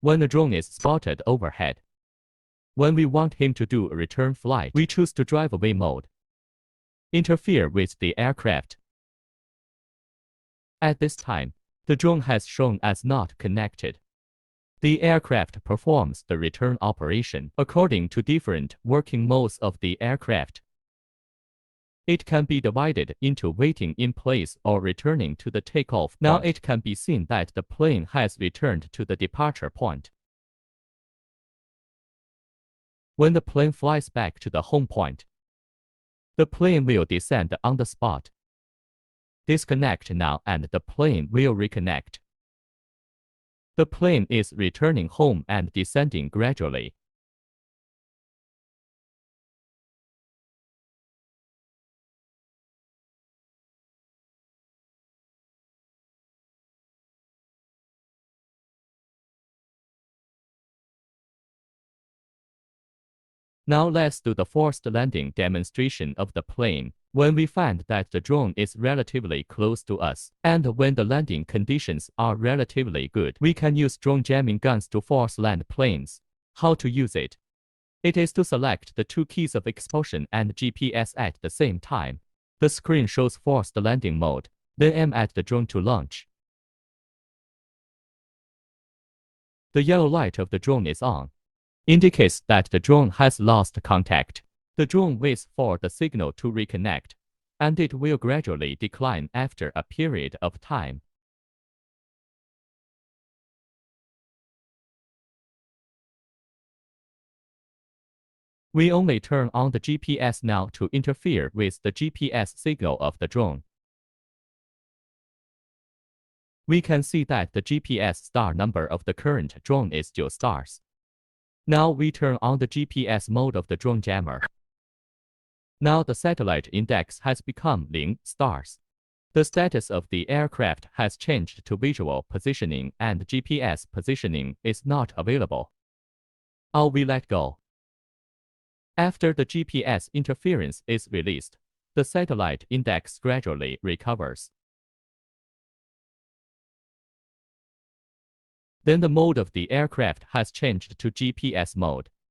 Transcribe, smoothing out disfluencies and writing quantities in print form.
when a drone is spotted overhead. When we want him to do a return flight, we choose to drive away mode. Interfere with the aircraft. At this time, the drone has shown as not connected. The aircraft performs the return operation according to different working modes of the aircraft. It can be divided into waiting in place or returning to the takeoff point. Now it can be seen that the plane has returned to the departure point. When the plane flies back to the home point, the plane will descend on the spot. Disconnect now and the plane will reconnect. The plane is returning home and descending gradually. Now let's do the forced landing demonstration of the plane. When we find that the drone is relatively close to us, and when the landing conditions are relatively good, we can use drone jamming guns to force land planes. How to use it? It is to select the two keys of expulsion and GPS at the same time. The screen shows forced landing mode. Then aim at the drone to launch. The yellow light of the drone is on. Indicates that the drone has lost contact. The drone waits for the signal to reconnect, and it will gradually decline after a period of time. We only turn on the GPS now to interfere with the GPS signal of the drone. We can see that the GPS star number of the current drone is 2 stars. Now we turn on the GPS mode of the drone jammer. Now the satellite index has become 0 stars. The status of the aircraft has changed to visual positioning and GPS positioning is not available. Now we let go. After the GPS interference is released, the satellite index gradually recovers. Then the mode of the aircraft has changed to GPS mode.